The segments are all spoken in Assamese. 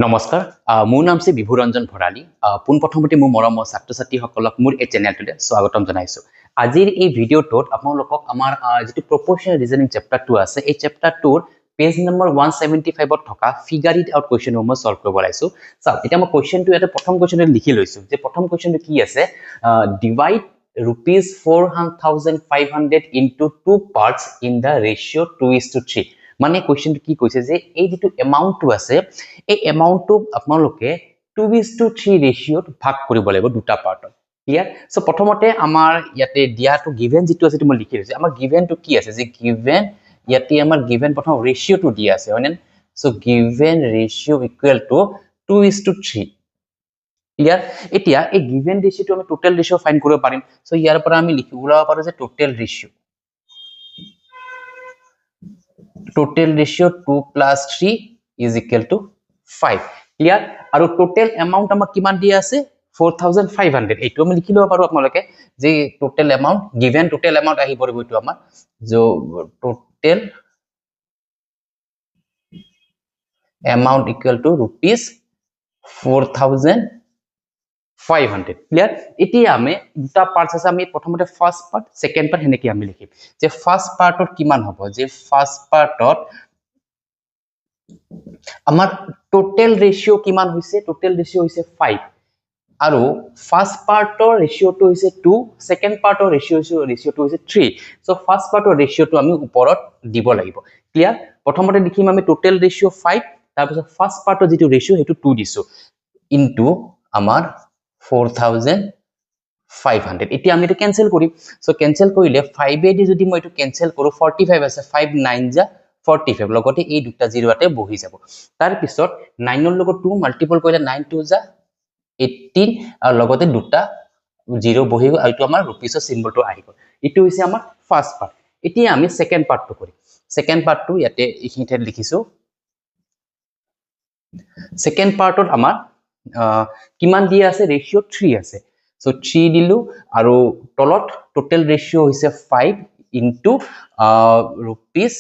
নমস্কাৰ মোৰ নাম শ্ৰী বিভুৰঞ্জন ভৰালী পোনপ্ৰথমতে মোৰ মৰমৰ ছাত্ৰ ছাত্ৰীসকলক মোৰ এই চেনেলটোলৈ স্বাগতম জনাইছোঁ আজিৰ এই ভিডিঅ'টোত আপোনালোকক আমাৰ যিটো প্ৰপ'ৰ্চনেল ৰিজনিং চেপ্টাৰটো আছে এই চেপ্টাৰটোৰ পেজ নম্বৰ 175ত থকা ফিগাৰ ইট আউট কুৱেশ্যনসমূহ সলভ কৰিব লাইছোঁ চাওক এতিয়া মই কুৱেশ্যনটো ইয়াতে প্ৰথম কুৱেশ্যনটো লিখি লৈছোঁ যে প্ৰথম কুৱেশ্যনটো কি আছে divide rupees 4,500 into two parts in the ratio 2:3 মানে কোৱেশ্যনটো কি কৈছে যে এই যেটো এমাউন্টটো আছে এই এমাউন্টটো আপোনালোকে 2:3 ৰেশিওত ভাগ কৰিব লাগিব দুটা পাৰ্টত ক্লিয়াৰ সো প্ৰথমতে আমাৰ ইয়াতে দিয়াটো গিভেন যেটো আছে মই লিখি লৈছো আমাৰ গিভেনটো কি আছে যে গিভেন ইয়াতে আমাৰ গিভেন প্ৰথম ৰেশিওটো দিয়া আছে হয়নে so given ratio equal to 2:3 clear এতিয়া এই গিভেন ৰেশিওটো আমি টোটাল ৰেশিও ফাইন্ড কৰিব পাৰিম সো ইয়াৰ পৰা আমি লিখি ওলাব পাৰো যে total ratio 2 plus 3 is equal to 5 clear আৰু টোটাল এমাউন্ট আমাক কিমান দিয়া আছে 4500 এইটো আমি লিখি লব পাৰো আপোনালোকে যে total amount given total amount আহি পৰিব এইটো আমাৰ जो total amount equal to rupees 4,500 clear এটি আমি দুটা পার্টস আছে আমি প্রথমতে ফার্স্ট পার্ট সেকেন্ড পার্ট হেনেকি আমি লিখিম যে ফার্স্ট পার্টত কিমান হ'ব যে ফার্স্ট পার্টত আমাৰ টোটাল ৰেশিও কিমান হৈছে টোটাল ৰেশিও হৈছে 5 আৰু ফাৰ্স্ট পাৰ্টৰ ৰেশিওটো হৈছে 2 সেকেন্ড পাৰ্টৰ ৰেশিওটো হৈছে 3 সো ফাৰ্স্ট পাৰ্টৰ ৰেশিওটো আমি ওপৰত দিব লাগিব ক্লিয়াৰ প্ৰথমতে লিখিম আমি টোটাল ৰেশিও 5 তাৰ পিছত ফাৰ্স্ট পাৰ্টৰ যেটো ৰেশিও হেতু 2 দিছো ইনটু আমাৰ 4,500 এতিয়া আমি এটা ক্যান্সেল কৰিম সো ক্যান্সেল কৰিলে 5 এ দি যদি মই এটো ক্যান্সেল কৰো 45 আছে 5 9 যা 45 লগতে এই দুটা জিৰোতে বহি যাব তাৰ পিছত 9 ৰ লগত 2 মাল্টিপল কৰিলে 9 2 যা 18 আৰু লগতে দুটা জিৰো বহি গল আৰু আমাৰ ৰুপিসৰ সিম্বলটো আহি গল ইটো হৈছে আমাৰ ফাৰ্স্ট পাৰ্ট এতিয়া আমি সেকেন্ড পাৰ্টটো কৰিম সেকেন্ড পাৰ্টটো ইয়াতে এইখিনিতে লিখিছো সেকেন্ড পাৰ্টত আমাৰ কিমান দিয়া আছে ৰেশিও 3 আছে সো 3 দিলু আৰু তলত টোটাল ৰেশিও হৈছে 5 ইনটু rupees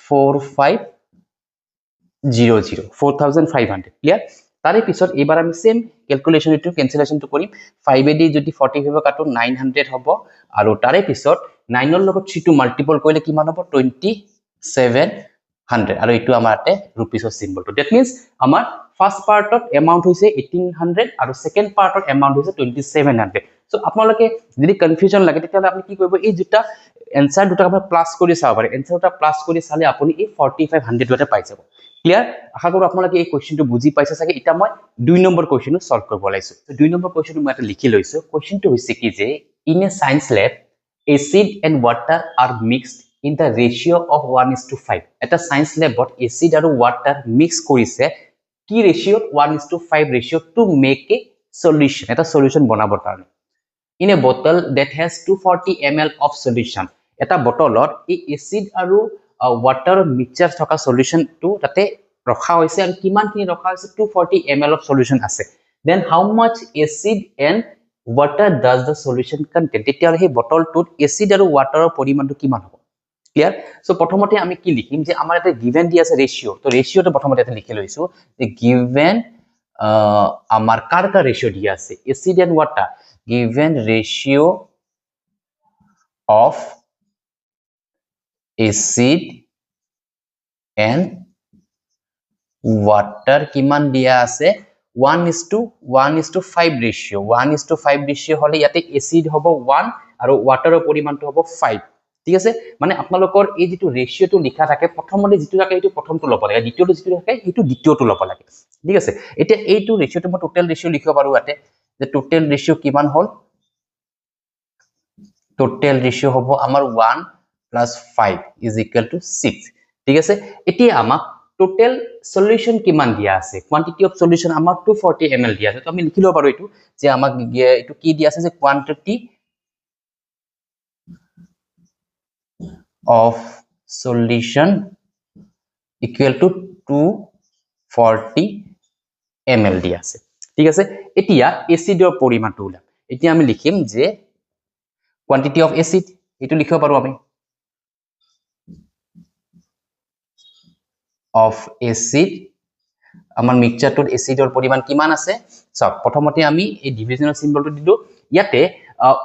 4500 4500 ক্লিয়াৰ তাৰে পিছত এবাৰ আমি সেম ক্যালকুলেশন ইটো ক্যান্সেলেশনটো কৰিম 5 এ দি যদি 45 কাটো 900 হ'ব আৰু তাৰে পিছত 9 ৰ লগত 3 টো মাল্টিপল কৰিলে কিমান হ'ব 2700 আৰু ইটো আমাৰতে ৰুপিসৰ সিম্বলটো দ্যাট মিন্স আমাৰ ফাৰ্স্ট পাৰ্টত এমাউন্ট হৈছে 1800 আৰু সেকেন্ড পার্টত এমাউন্ট হৈছে 2700 সো আপোনালোকে যদি কনফিউজন লাগে তেতিয়া আপুনি কি কৰিব এই দুটা এনসাৰ দুটা আপুনি প্লাস কৰি চাব পাৰে এনসাৰ দুটা প্লাস কৰি চালে আপুনি এই 4500 দুটা পাই যাব ক্লিয়াৰ আশা কৰো আপোনালোকে এই কোৱেশ্চনটো বুজি পাইছে চাগে এটা মই 2 নম্বৰ কোৱেশ্চনটো সলভ কৰিব লাইছো 2 নম্বৰ কোৱেশ্চনটো মই এটা লিখি লৈছো কোৱেশ্চনটো হৈছে কি যে in a science lab acid and water are mixed in the ratio of 1:5 এটা সায়েন্স ল্যাবত এসিড আৰু ওয়াটাৰ মিক্স কৰিছে কি ৰেশিওত 1:5 ৰেশিও টু মেক এ সলিউশন এটা সলিউশন বনাবৰ কাৰণে in a bottle that has 240 ml of solution এটা বটলত এই এসিড আৰু ওয়াটাৰ মিক্সচাৰ থকা সলিউশন টু তাতে ৰখা হৈছে আৰু কিমানখিনি ৰখা হৈছে 240 ml of solution আছে then how much acid and water does the solution contain তেতিয়া হে বটলটোত এসিড আৰু ওয়াটাৰৰ পৰিমাণটো কিমান হ'ব ক্লিয়াৰ সো প্ৰথমতে আমি কি লিখিম যে আমাৰ এটা গিভেন দি আছে ৰেশিও তো ৰেশিওটো প্ৰথমতে এটা লিখি লৈছো যে গিভেন আমাৰ কাৰ ৰেশিও দি আছে acid and water given ratio of acid and water কিমান দিয়া আছে 1:5 ৰেশিও 1:5 ৰেশিও হলে ইয়াতে এসিড হ'ব 1 আৰু ওয়াটাৰৰ পৰিমাণটো হ'ব 5 ঠিক আছে মানে আপোনালোকৰ এই যেটো ৰেশিওটো লিখা থাকে প্ৰথমতে যেটো থাকে এটো প্ৰথমটো লব লাগে দ্বিতীয়টো যেটো থাকে এটো দ্বিতীয়টো লব লাগে ঠিক আছে এতিয়া এইটো ৰেশিওটো মই টোটাল ৰেশিও লিখিব পাৰো ইয়াতে যে টোটাল ৰেশিও কিমান হ'ল টোটাল ৰেশিও হ'ব আমাৰ 1 plus 5 is equal to 6 ঠিক আছে এতিয়া আমাক টোটাল সলিউশন কিমান দিয়া আছে কোয়ান্টিটি অফ সলিউশন আমাক 240 ml দিয়া আছে তো আমি লিখি লব পাৰো এটো যে আমাক এটো কি দিয়া আছে যে quantity of solution equal to 240 ml দিয়া আছে ঠিক আছে এতিয়া এসিডৰ পৰিমাণটো উলাম এতিয়া আমি লিখিম যে quantity of acid এটো লিখিব পাৰো আমি of acid আমাৰ মিক্সচাৰটোত এচিডৰ পৰিমাণ কিমান আছে চাওক প্ৰথমতে আমি এই ডিভিজনৰ চিম্বলটো দিলো ইয়াতে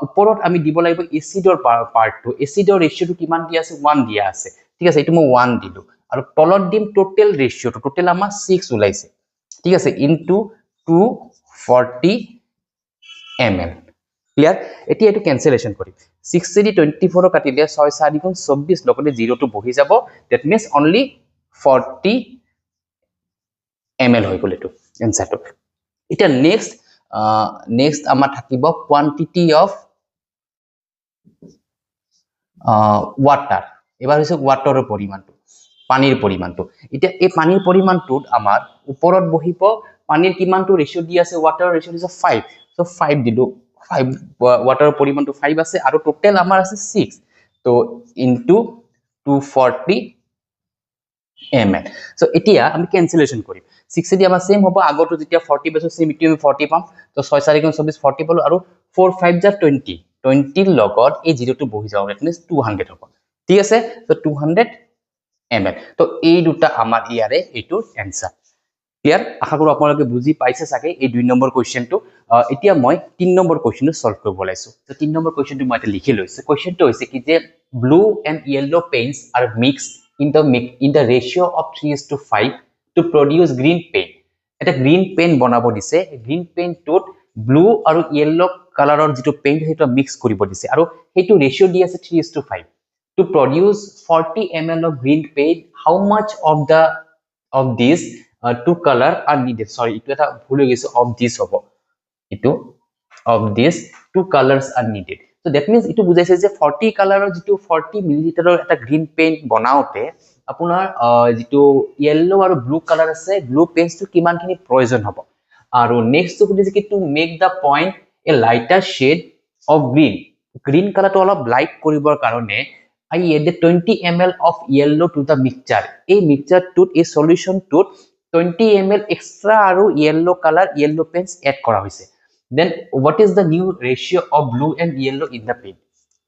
ওপৰত আমি দিব লাগিব এচিডৰ পাৰ্টটো এচিডৰ ৰেশিওটো কিমান দিয়া আছে 1 দিয়া আছে ঠিক আছে এইটো মই 1 দিলো আৰু তলত দিম টোটেল ৰেশিওটো টোটেল আমাৰ 6 ওলাইছে ঠিক আছে ইনটু 240 ml ক্লিয়াৰ এতিয়া এটো ক্যান্সেলেশন কৰিম 6 দি 24 কাটিলে 6 4 গুণ 24 লগতে 0 টো বহি যাব দ্যাট মিন্স অনলি 40 ml হৈ গল এটো এনসারটো এটা নেক্সট আমাৰ থাকিব কোয়ান্টিটি অফ ওয়াটাৰ এবাৰ হৈছে ওয়াটাৰৰ পৰিমাণটো পানীৰ পৰিমাণটো এতিয়া এই পানীৰ পৰিমাণটোত আমাৰ ওপৰত বহিব পানীৰ কিমানটো ৰেশিও দি আছে ওয়াটাৰৰ ৰেশিও দিছে 5 সো 5 দিলো 5 ওয়াটাৰৰ পৰিমাণটো 5 আছে আৰু টোটাল আমাৰ আছে 6 তো ইনটু 240 ml সো এতিয়া আমি ক্যান্সেলেশন কৰিম 6 দি আমাৰ সেম হ'ব আগতো যেতিয়া 40 বেছো সেম ইটো আমি 40 পাম তো 6 4 গুণ 24 40 পালো আৰু 4 5 যা 20 20 লগত এই 0 টো বহি যাও দ্যাট মিন্স 200 হ'ব ঠিক আছে তো 200 ml তো এই দুটা আমাৰ ইয়াৰে এটো आंसर ক্লিয়াৰ আশা কৰো আপোনালোকে বুজি পাইছে সাকে এই 2 নম্বৰ কোৱেশ্চনটো এতিয়া মই 3 নম্বৰ কোৱেশ্চনটো সলভ কৰিব লাইছো তো 3 নম্বৰ কোৱেশ্চনটো মই এটা লিখি লৈছো কোৱেশ্চনটো হৈছে কি যে blue and yellow paints are mixed in the ratio of 3:5 to produce green paint এটা green paint বনাব দিছে green paint টোত blue আৰু yellow কালাৰৰ যেটো paint হেটো মিক্স কৰিব দিছে আৰু হেটো ৰেশিও দি আছে 3:5 to produce 40 ml of green paint how much of these two color are needed sorry itu eta bhul hoye geche of this hobo itu of these two colors are needed so that means itu bujaise je 40 color or jitu 40 ml eta green paint banaote apunar jitu yellow aru blue color ase blue paints to kiman khini proyojon hobo aru next to hoje ki to make the point a lighter shade of green color to olop light koribor karone I added 20 ml of yellow to the mixture a mixture to a solution to 20 ml extra aru yellow color yellow paints add kora hoise then what is the new ratio of blue and yellow in the paint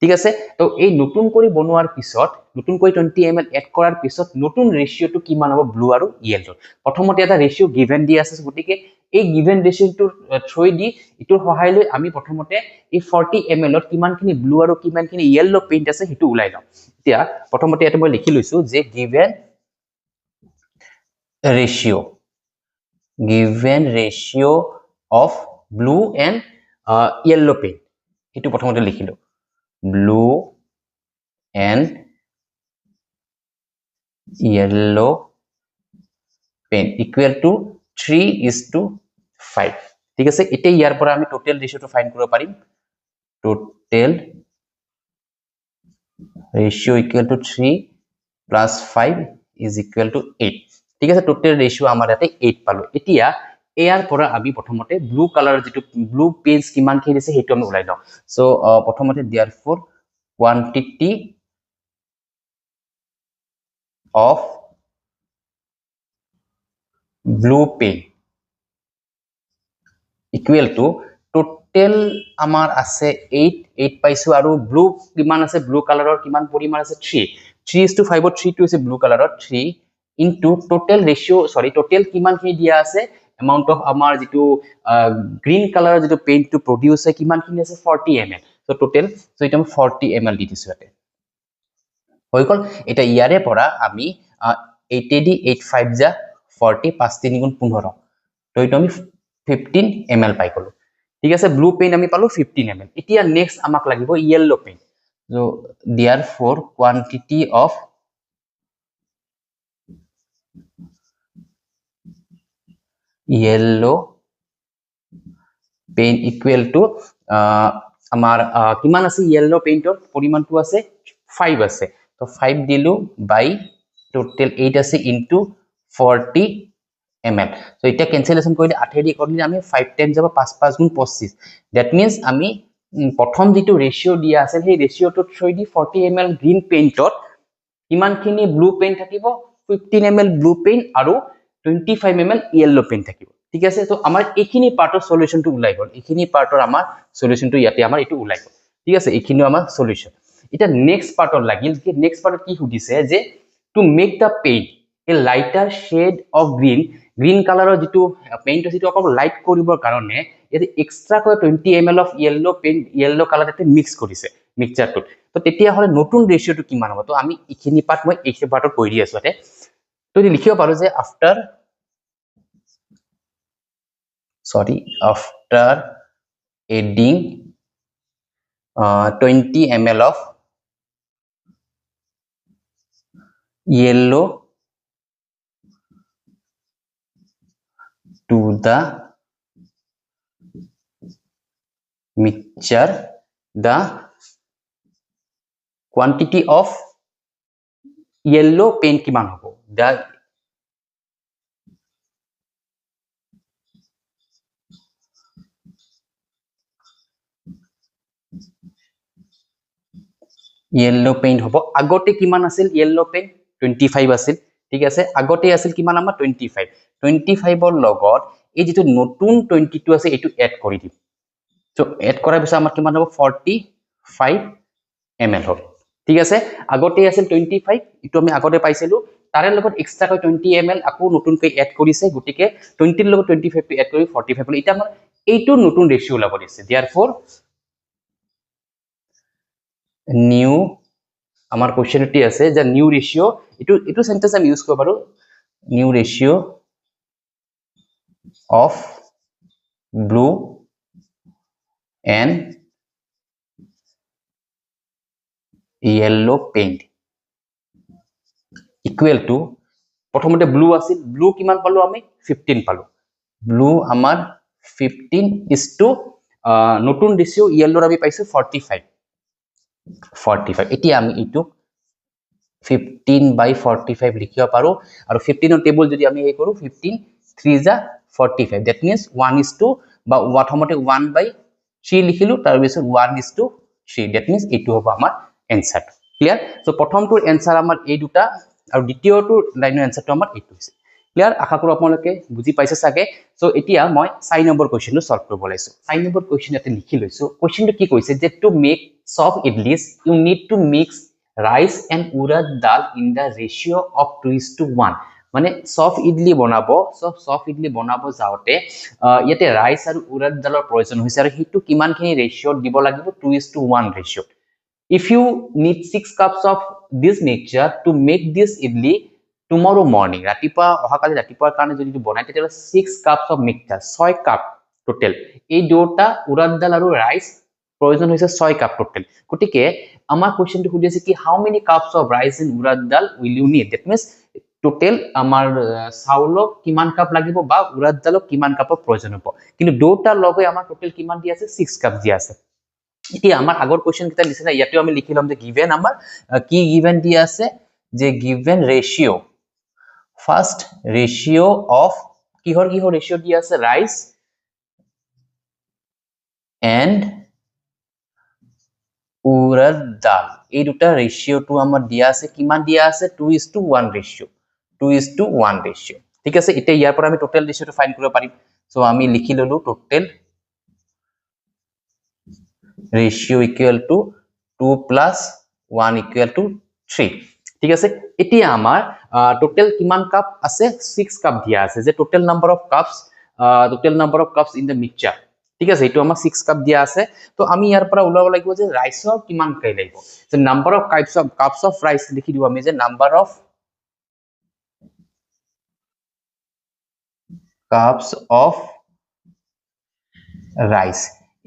ঠিক আছে তো এই নতুন কৰি বনোৱাৰ পিছত নতুন কৰি 20 ml এড কৰাৰ পিছত নতুন ৰেশিওটো কিমান হ'ব ব্লু আৰু yellow প্ৰথমতে এটা ৰেশিও গিভেন দি আছে গতিকে এই গিভেন ৰেশিওটো থ্ৰই দি ইটোৰ সহায় লৈ আমি প্ৰথমতে এই 40 ml ত কিমানখিনি ব্লু আৰু কিমানখিনি yellow পেইন্ট আছে হেতু উলাই লম এতিয়া প্ৰথমতে এটা মই লিখি লৈছো যে given ratio of blue and yellow paint hetu prothomate likhilo blue and yellow paint equal to 3:5 ঠিক আছে এতে ইয়াৰ পৰা আমি টোটাল ৰেশিওটো ফাইন্ড কৰিব পাৰিম total ৰেশিও equal to 3 plus 5 is equal to 8 ঠিক আছে টোটাল ৰেশিও আমাৰ ইয়াতে 8 পালো এতিয়া এয়াৰ পৰা আমি প্ৰথমতে ব্লু কালাৰ যেটো ব্লু পেইন্টস কিমান খিনি দিছে হেতু আমি উলাই লও সো প্ৰথমতে therefore quantity of blue paint equal to total আমাৰ আছে 8 পাইছো আৰু ব্লু কিমান আছে ব্লু কালাৰৰ কিমান পৰিমাণ আছে 3:5 ত 3 টো আছে ব্লু কালাৰৰ 3 into total ratio sorry total কিমান খিনি দিয়া আছে amount of আমাৰ যেটো green color যেটো paint to produce কিমান খিনি আছে 40 ml so total so এটা 40 ml দি দিছো ইয়াতে হৈ গল এটা ইয়াৰে পৰা আমি 8 দি 85 যা 40 5 3 গুণ 15 তো এটা আমি 15 ml পাই গলো ঠিক আছে ব্লু পেইন্ট আমি পালো 15 ml এতিয়া নেক্সট আমাক লাগিব yellow paint so therefore quantity of yellow paint equal to আমাৰ কিমান আছে yellow paintor পৰিমাণটো আছে 5 আছে তো 5 দিলু by total 8 আছে into 40 ml so এটা ক্যান্সেলেশন কৰিলে 8 দি কৰিলে আমি 5 টাইমস যাব 5 5 গুণ 25 that means আমি প্ৰথম যেটো ৰেশিও দিয়া আছে সেই ৰেশিওটো থ্ৰই দি 40 ml গ্ৰীন পেইন্টত কিমানখিনি ব্লু পেইন্ট থাকিব 15 ml ব্লু পেইন্ট আৰু 25 ml yellow পেইন্ট থাকিব ঠিক আছে তো আমাৰ এইখিনি পাৰ্টৰ সলিউশনটো উলাই গল এইখিনি পাৰ্টৰ আমাৰ সলিউশনটো ইয়াতে আমাৰ এটো উলাই গল ঠিক আছে এইখিনি আমাৰ সলিউশন এটা নেক্সট পাৰ্টৰ লাগিল কি নেক্সট পাৰ্টত কি সুধিছে যে to make the paint a lighter shade of green green কালাৰৰ যিটো পেইণ্ট আছে সেইটো অকল লাইট কৰিবৰ কাৰণে ইয়াতে এক্সট্ৰাকৈ 20 ml of yellow paint yellow colour এটা মিক্স কৰিছে মিক্সচাৰটোত তো তেতিয়াহ'লে নতুন ৰেচিঅ'টো কিমান হ'ব তো আমি এইখিনি পাৰ্ট মই এইখিনি পাৰ্টত কৈ দি আছো ইয়াতে তো লিখিব পাৰো যে after adding 20 ml of yellow to the mixture, the quantity of yellow paint kiman hobo, the yellow paint hobo agote kiman asil yellow paint 25 asil ঠিক আছে আগতে আছিল কিমান আমাৰ 25 25 ৰ লগত এই যেটো নতুন 22 আছে এটো এড কৰি দিম সো এড কৰাৰ পিছত আমাৰ কিমান হ'ব 45 ml হ'ব ঠিক আছে আগতে আছিল 25 ইটো আমি আগতে পাইছিলো তাৰে লগত এক্সট্ৰা কৈ 20 ml আকৌ নতুনকৈ এড কৰিছে গুটিকে 20 ৰ লগত 25 টো এড কৰি 45 হ'ল এটা আমাৰ এইটো নতুন ৰেশিও ওলাব দিছে therefore new আমাৰ কোশ্চেনটি আছে যে নিউ ৰেশিও এটো সেন্টেন্স আমি ইউজ কৰিব পাৰো new ratio of blue and yellow paint equal to প্ৰথমতে ব্লু আছিল ব্লু কিমান পালো আমি 15 পালো ব্লু আমাৰ 15 is to নতুন রেশিও yellow আমি পাইছো 45 এতিয়া আমি ইটো 15 by 45 লিখিব পাৰো আৰু 15 ৰ টেবল যদি আমি এই কৰো 15 3 যা 45 that means 1 is to বা প্ৰথমতে 1 by 3 লিখিলো তাৰ পিছত 1 is to 3 that means এইটো হ'ব আমাৰ आंसर ক্লিয়াৰ সো প্ৰথমটোৰ आंसर আমাৰ এই দুটা আৰু দ্বিতীয়টোৰ লাইনৰ आंसरটো আমাৰ এইটো হৈছে ক্লিয়াৰ আশা কৰো আপোনালোকে বুজি পাইছে সাগে সো এতিয়া মই 4 নম্বৰ কোৱেশ্চনটো সলভ কৰিব লাইছো 4 নম্বৰ কোৱেশ্চন এটা লিখি লৈছো কোৱেশ্চনটো কি কৈছে যে to make soft idlis you need to mix rice and urad dal in the ratio of 2:1 মানে soft idli বনাবো soft idli বনাবো যাওতে ইয়াতে rice আৰু urad daলৰ প্ৰয়োজন হৈছে আৰু হিটো কিমানখিনি ৰেশিও দিব লাগিব 2:1 ৰেশিও if you need 6 cups of this mixture to make this idli tomorrow morning ratipa ohakali ratipar karone jodi bonai tetela 6 cups of mixture 6 cup total ei dota urad dal aru rice প্রয়োজন হৈছে 6 কাপ টোটাল গটিকে আমাৰ কোৱেশ্চনটো খুদি আছে কি how many cups of rice in urad dal will you need that means total আমাৰ চাউলক কিমান কাপ লাগিব বা উড়াদ ডালক কিমান কাপৰ প্ৰয়োজন হ'ব কিন্তু দুটা লগে আমাৰ টোটাল কিমান দি আছে 6 কাপ দি আছে এতিয়া আমাৰ আগৰ কোৱেশ্চন কিটা লিখিনা ইয়াতে আমি লিখিলাম যে গিভেন আমাৰ কি গিভেন দি আছে যে গিভেন ৰেশিও ফাৰ্স্ট ৰেশিও অফ কিহৰ ৰেশিও দি আছে ৰাইস এন্ড urad dal এই দুটা ৰেশিওটো আমাৰ দিয়া আছে কিমান দিয়া আছে 2:1 ৰেশিও 2:1 ৰেশিও ঠিক আছে এটা ইয়াৰ পৰা আমি টোটাল ৰেশিওটো ফাইন্ড কৰিব পাৰিম সো আমি লিখি ললো total ratio equal to 2 + 1 equal to 3 ঠিক আছে এতিয়া আমাৰ টোটাল কিমান কাপ আছে 6 কাপ দিয়া আছে যে total number of cups in the mixture ঠিক আছে এটো আমাৰ 6 কাপ দিয়া আছে তো আমি ইয়াৰ পৰা উলাব লাগিব যে ৰাইসৰ কিমান কাই লাগিব যে number of cups of rice লিখি দিও আমি যে number of cups of rice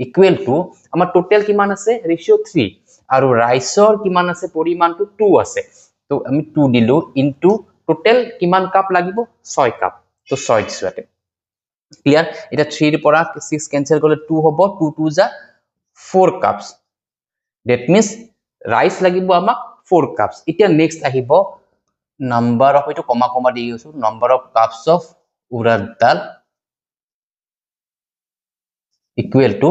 equal to আমাৰ টোটাল কিমান আছে ৰেশিও 3 আৰু ৰাইসৰ কিমান আছে পৰিমাণটো 2 আছে তো আমি 2 দিলো ইনটু টোটাল কিমান কাপ লাগিব 6 কাপ তো 6 দিছো ইয়াতে ক্লিয়ার এটা 3 ৰ পৰা 6 ক্যান্সেল কৰিলে 2 হ'ব 2 2 যা 4 কাপস that means রাইস লাগিব আমাক 4 কাপস এতিয়া নেক্সট আহিব নাম্বার অফ এটো কমা কমা দি গৈছো number of cups of urad dal equal to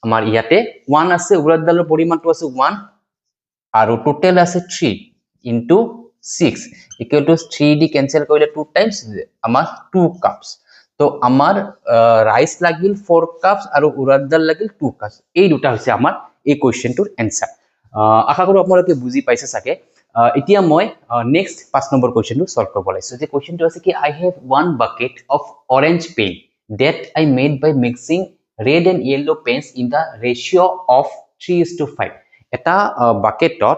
আমাৰ ইয়াতে 1 আছে urad daলৰ পৰিমাণটো আছে 1 আৰু টোটাল আছে 3 into 6 equal to 3 the cancel কৰিলে 2 টাইমস আমাৰ 2 কাপস তো আমাৰ ৰাইস লাগিল 4 কাপস আৰু urad dal লাগিল 2 কাপস এই দুটা হৈছে আমাৰ এই কোৱেশ্চনটোৰ आंसर আশা কৰো আপোনালোকে বুজি পাইছে সাকে এতিয়া মই নেক্সট 5 নম্বৰ কুৱেশ্যনটো সলভ কৰিব লাগিছে যে কুৱেশ্যনটো আছে কি I have one bucket of orange paint that I made by mixing red and yellow paints in the ratio of 3:5 এটা বাকেটত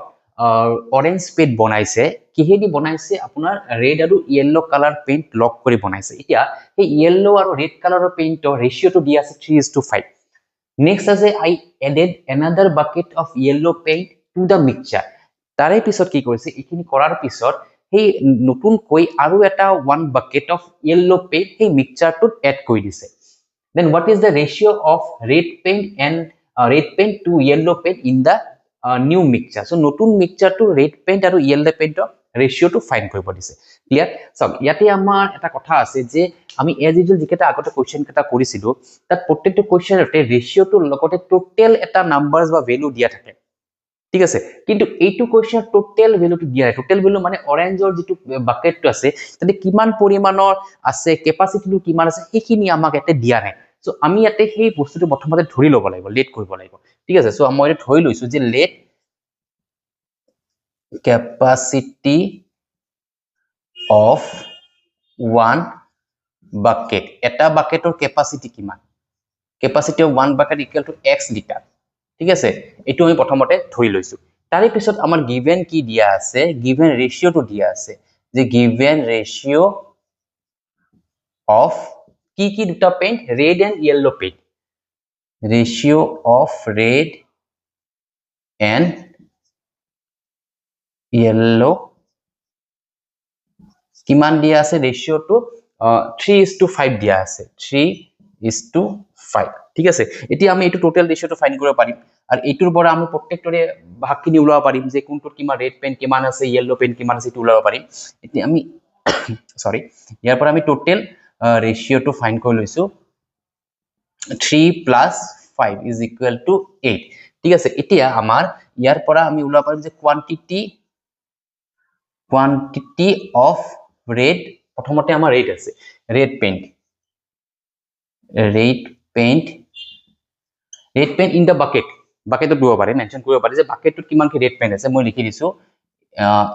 অৰেঞ্জ পেইণ্ট বনাইছে কিহেদি বনাইছে আপোনাৰ ৰেড আৰু ইয়েলো কালাৰ পেইণ্ট লগ কৰি বনাইছে এতিয়া এই ইয়েলো আৰু ৰেড কালাৰৰ পেইণ্টৰ ৰেশিওটো দিয়া আছে 3:5 নেক্সট আছে I added another bucket of yellow paint to the mixture তাৰে পিছত কি কৰিছে এইখিনি কৰাৰ পিছত সেই নতুনকৈ আৰু এটা one bucket of yellow paint সেই মিক্সচাৰটোত এড কৰি দিছে then what is the ratio of red paint to yellow paint in the new mixture so নতুন মিক্সচাৰটো red paint আৰু yellow paintৰ ৰেশিওটো ফাইন্ড কৰিব দিছে ক্লিয়াৰ সব ইয়াতে আমাৰ এটা কথা আছে যে আমি এজ ইউজুৱেল যিকেইটা আগতে কোৱেশ্চন কেইটা কৰিছিলো তাত প্ৰত্যেকটো কোৱেশ্চনতে ৰেশিওটোৰ লগতে টোটেল এটা নাম্বাৰছ বা ভ্যালু দিয়া থাকে ঠিক আছে কিন্তু এইটো কোৱেশ্চন টোটেল ভ্যালুটো দিয়া নাই টোটেল ভ্যালু মানে অৰেঞ্জৰ যেটো বাকেটটো আছে তাতে কিমান পৰিমাণৰ আছে ক্যাপাসিটিটো কিমান আছে সেইখিনি আমাক এতে দিয়া নাই সো আমি ইয়াতে সেই বস্তুটো প্ৰথমতে ধৰি ল'ব লাগিব লেট কৰিব লাগিব ঠিক আছে সো মই এটা ধৰি লৈছো যে late capacity of one bucket এটা বাকেটৰ capacity কিমান capacity of one bucket equal to x liter ঠিক আছে এটো আমি প্ৰথমতে ধৰি লৈছো তাৰে পিছত আমাৰ given কি দিয়া আছে given ratio টো দিয়া আছে যে given ratio of কি দুটা paint red and yellow paint ratio of red and yellow কিমান দিয়া আছে ৰেশিও টো 3:5 দিয়া আছে 3:5 ঠিক আছে এতিয়া আমি এটো টোটাল ৰেশিওটো ফাইন্ড কৰিব পাৰিম আৰু এটোৰ পৰা আমি প্ৰত্যেকটোৰে ভাগখিনি উলাব পাৰিম যে কোনটোত কিমান ৰেড পেইন্ট কিমান আছে ইয়েলো পেইন্ট কিমান আছে এটো উলাব পাৰিম এতিয়া আমি সৰি ইয়াৰ পৰা আমি টোটাল ৰেশিওটো ফাইন্ড কৰি লৈছো 3 plus 5 is equal to 8 ঠিক আছে এতিয়া আমাৰ ইয়াৰ পৰা আমি উলাব পাৰিম যে quantity of red প্ৰথমতে আমাৰ red আছে red paint in the bucket bucketত দিব পাৰে মেনশন কৰিব পাৰে যে bucketত কিমান কি red paint আছে মই লিখি দিছো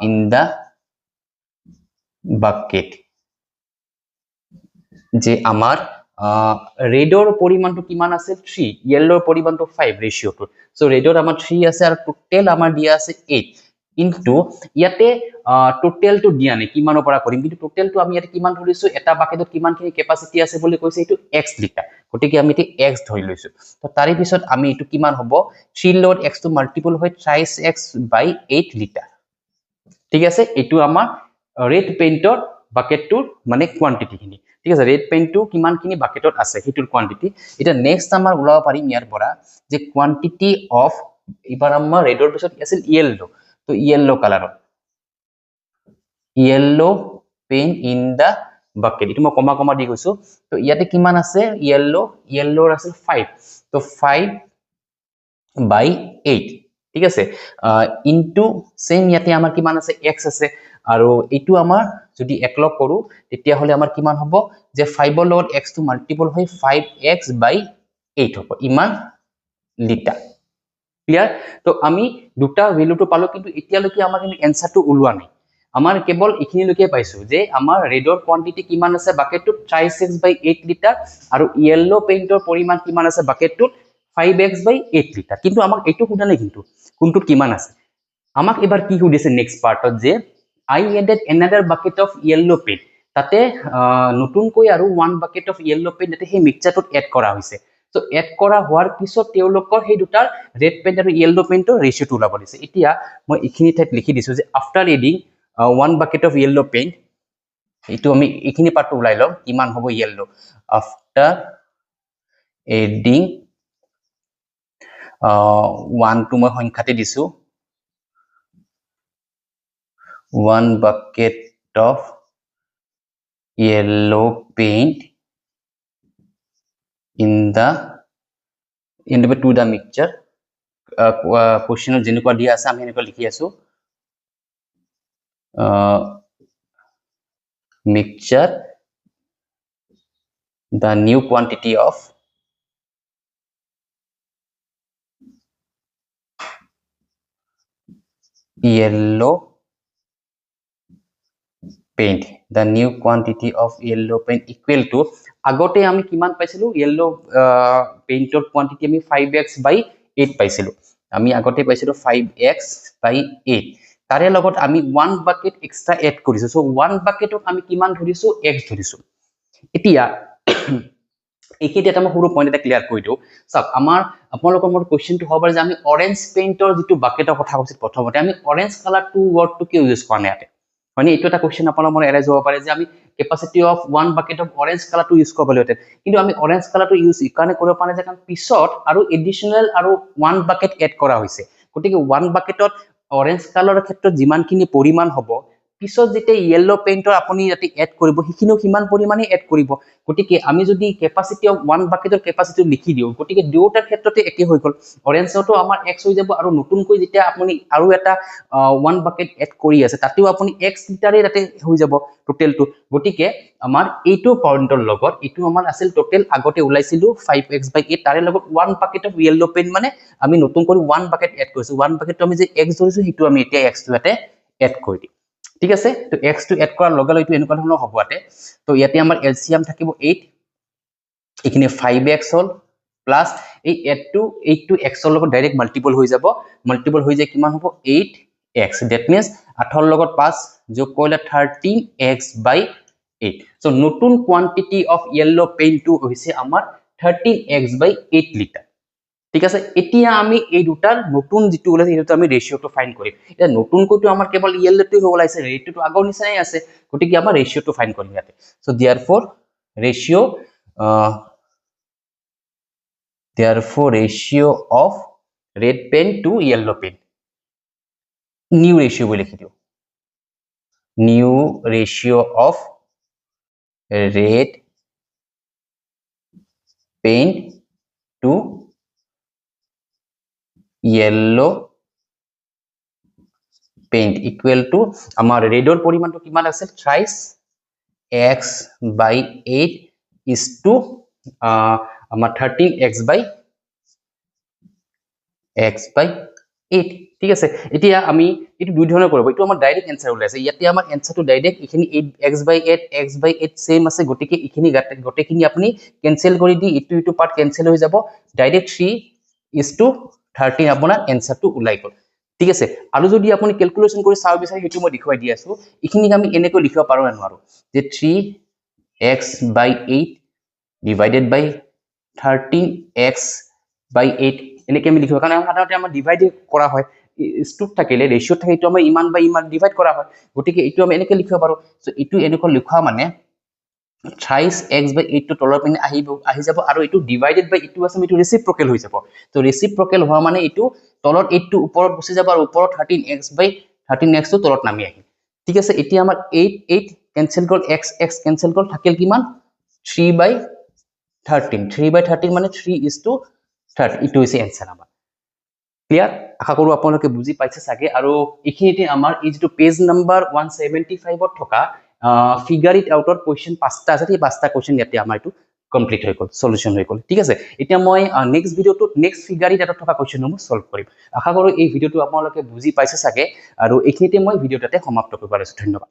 in the bucket যে আমাৰ ৰেডৰ পৰিমাণটো কিমান আছে 3 ইয়েলোৰ পৰিমাণটো 5 ৰেশিওটো সো ৰেডৰ আমাৰ 3 আছে আৰু টোটাল আমাৰ দিয়া আছে 8 কিন্তু ইয়াতে টোটালটো দিয়া নাই কিমানৰ পৰা কৰিম কিন্তু টোটালটো আমি ইয়াতে কিমান ধৰিছো এটা বাকেটত কিমানখিনি ক্যাপাসিটি আছে বুলি কৈছে এটো x লিটাৰ গতিকে আমি এটি x ধৰি লৈছো তো তাৰে পিছত আমি এটো কিমান হ'ব 3 লগত x টো মাল্টিপল হয় 3x by 8 লিটাৰ ঠিক আছে এটো আমাৰ ৰেড পেইন্টৰ বাকেটটোৰ মানে কোয়ান্টিটি খিনি ঠিক আছে ৰেড পেইন্টটো কিমানখিনি বাকেটত আছে হিটোৰ কোয়ান্টিটি এটা নেক্সট আমাৰ উলাব পাৰিম ইয়াৰ পৰা যে কোয়ান্টিটি অফ ইবাৰ আমাৰ ৰেডৰ পিছত আছিল ইয়েলো তো ইয়েলো কালাৰৰ yellow paint in the bucket এটো মই কমা দি গৈছো তো ইয়াতে কিমান আছে yellowৰ আছে 5 তো 5 by 8 ঠিক আছে ইনটু সেম ইয়াতে আমাৰ কিমান আছে x আছে আৰু এটো আমাৰ যদি একলগ কৰো তেতিয়া হলে আমাৰ কিমান হ'ব যে 5 ৰ লগত x টো মাল্টিপল হয় 5x by 8 হ'ব ইমান লিটাৰ ক্লিয়াৰ তো আমি দুটা ভ্যালুটো পালো কিন্তু এতিয়ালৈকে আমাৰ কিন্তু এনসাৰটো উলোৱা নাই আমাৰ কেৱল এখিনি লৈকে পাইছো যে আমাৰ ৰেডৰ কোয়ান্টিটি কিমান আছে বাকেটটোত 3x by 8 লিটাৰ আৰু ইয়েলো পেইন্টৰ পৰিমাণ কিমান আছে বাকেটটোত 5x by 8 লিটাৰ কিন্তু আমাক এটো খুদা নাই কিন্তু কোনটো কিমান আছে আমাক এবাৰ কি সুধিছে নেক্সট পাৰ্টত যে I added another bucket of yellow paint তাতে নতুনকৈ আৰু one bucket of yellow paint তাতে সেই মিক্সচাৰটোত এড কৰা হৈছে সো এড কৰা হোৱাৰ পিছত তেওঁলোকৰ সেই দুটাৰ ৰেড পেইন্ট আৰু yellow পেইন্টৰ ৰেশিওটো উলাব দিছে এতিয়া মই এখিনি ঠাইত লিখি দিছো যে after adding one bucket of yellow paint এটো আমি এখিনি পাৰ্টটো উলাই লম কিমান হ'ব yellow after adding one to মই সংখ্যাতে দিছো one bucket of yellow paint in the to the mixture question যেনেকুৱা দিয়া আছে আমি এনেকুৱা লিখি আছো mixture the new quantity of yellow paint, the new quantity of yellow paint equal to আগতে আমি কিমান পাইছিলো yellow paintor quantity আমি 5x by 8 পাইছিলো আমি আগতে পাইছিলো 5x by 8 তাৰে লগত আমি 1 bucket extra add কৰিছো so 1 bucketক আমি কিমান ধৰিছো x ধৰিছো এতিয়া এইখিনি এটা মই সৰু পইণ্ট এটা ক্লিয়াৰ কৰি দিও সব আমাৰ আপোনালোকৰ মোৰ কোৱেশ্চনটো হ'ব পাৰে যে আমি অৰেঞ্জ পেইন্টৰ যেটো বাকেটৰ কথা কৈছিল প্ৰথমতে আমি অৰেঞ্জ কালাৰ টু ওয়াৰ্ডটো কিয় ইউজ কৰা নাই মানে এইটো এটা কোৱেশ্চন আপোনালোকৰ মোৰ এৰাইজ হ'ব পাৰে যে আমি capacity of 1 bucket of orange color to use কৰিব লাগে কিন্তু আমি orange color to use ইকাৰণে কৰিব পানে যে কাৰণ পিছত আৰু এডিশনাল আৰু 1 bucket এড কৰা হৈছে গতিকে 1 bucketত orange color ক্ষেত্ৰত যিমানখিনি পৰিমাণ হ'ব পিছত যেতে yellow paintor আপুনি যাতে এড কৰিব হিকিনো কিমান পৰিমাণে এড কৰিব গতিকে আমি যদি capacity of 1 bucketৰ capacity লিখি দিও গতিকে দুয়োটাৰ ক্ষেত্ৰতে একে হৈ গল orangeটো আমাৰ x হৈ যাব আৰু নতুনকৈ যেতিয়া আপুনি আৰু এটা 1 bucket এড কৰি আছে তাতেও আপুনি x লিটাৰে তাতে হৈ যাব টোটেলটো গতিকে আমাৰ এইটো পইণ্টৰ লগত এইটো আমাৰ আছিল টোটেল আগতে ওলাইছিল 5x/8 তাৰে লগত 1 bucket of yellow paint মানে আমি নতুন কৰি 1 bucket এড কৰিছো 1 bucket আমি যে x ধৰিছো হিটো আমি এতিয়া x টো ইয়াতে এড কৰি দিম ঠিক আছে তো x টো এড কৰাৰ লগে লগে এনেকুৱা ধৰণৰ হ'ব আতে তো ইয়াতে আমাৰ LCM থাকিব 8 এখিনি 5x হল প্লাস এই 8 টো x ৰ লগত ডাইৰেক্ট মাল্টিপল হৈ যাব মাল্টিপল হৈ যায় কিমান হ'ব 8x that means 8 ৰ লগত 5 যোগ কৰিলে 13x/8 so নতুন quantity of yellow paint টো হৈছে আমাৰ 13x/8 লিটাৰ ঠিক আছে এতিয়া আমি এই দুটাৰ নতুন যেটো ওলাইছে এটো আমি ৰেশিওটো ফাইন্ড কৰিম এটা নতুন কইটো আমাৰ কেৱল ইয়েলটো ওলাইছে ৰেটটো আগৰ নিচিনাই আছে গতিকে আমাৰ ৰেশিওটো ফাইন্ড কৰিম ইয়াতে so therefore ratio of red pen to yellow pen new ratio বুলি লিখি দিও new ratio of red pen to yellow paint equal to আমাৰ ৰেডৰ পৰিমাণটো কিমান আছে thrice x/8 is to আমাৰ 13x/8 ঠিক আছে এতিয়া আমি এটো দুই ধৰণৰ কৰিব এটো আমাৰ ডাইৰেক্ট आंसर ওলাইছে ইয়াতে আমাৰ आंसरটো ডাইৰেক্ট এখিনি 8x/8 সেম আছে গটিকে এখিনি গটেখিনি আপুনি ক্যান্সেল কৰি দি ইটো পাৰ্ট ক্যান্সেল হৈ যাব ডাইৰেক্ট 3 is to 13 আপোনাৰ आंसरটো ওলাই গল ঠিক আছে আৰু যদি আপুনি ক্যালকুলেশন কৰি চাও বিচাৰি হেতু মই দেখুৱাই দি আছো এখিনি আমি এনেকৈ লিখিব পাৰো না নোৱাৰো যে 3x/8 divided by 13x/8 এনেকৈ আমি লিখিব কাৰণ সাধাৰণতে আমাৰ ডিভাইড কৰা হয় ষ্টুপ থাকিলে ৰেশিও থাকে এটো আমাৰ ইমান বা ইমান ডিভাইড কৰা হয় গতিকে এটো আমি এনেকৈ লিখিব পাৰো সো এটো এনেকৈ লিখা মানে thrice x/8 টো তলৰ পিনে আহি যাব আৰু এটো ডিভাইডেড বাই এটো আছে এটো ৰেচিপ্ৰকেল হৈ যাব তো ৰেচিপ্ৰকেল হোৱা মানে এটো তলৰ 8 টো ওপৰত বসি যাব আৰু ওপৰত 13x টো তলত নামি আহিল ঠিক আছে এতিয়া আমাৰ 8 ক্যান্সেল গল x ক্যান্সেল গল থাকিল কিমান 3/13 মানে 3 is to 30 ইটো হৈছে आंसर আমাৰ ক্লিয়াৰ আশা কৰো আপোনালোকে বুজি পাইছে সাগে আৰু এখিনিতে আমাৰ এই যেটো পেজ নাম্বাৰ 175 ত থকা ফিগাৰ ইট আউটৰ কোৱেশ্চন পাঁচটা আছে এই পাঁচটা কোৱেশ্চন ইয়াতে আমাৰ এটো কমপ্লিট হৈ গল সলিউশন হৈ গল ঠিক আছে এতিয়া মই নেক্সট ভিডিওটো নেক্সট ফিগাৰ ইট আউটৰ থকা কোৱেশ্চনসমূহ সলভ কৰিম আশা কৰো এই ভিডিওটো আপোনালোকে বুজি পাইছে সাগে আৰু এখিনিতে মই ভিডিওটাতে সমাপ্ত কৰিব পাৰিছো ধন্যবাদ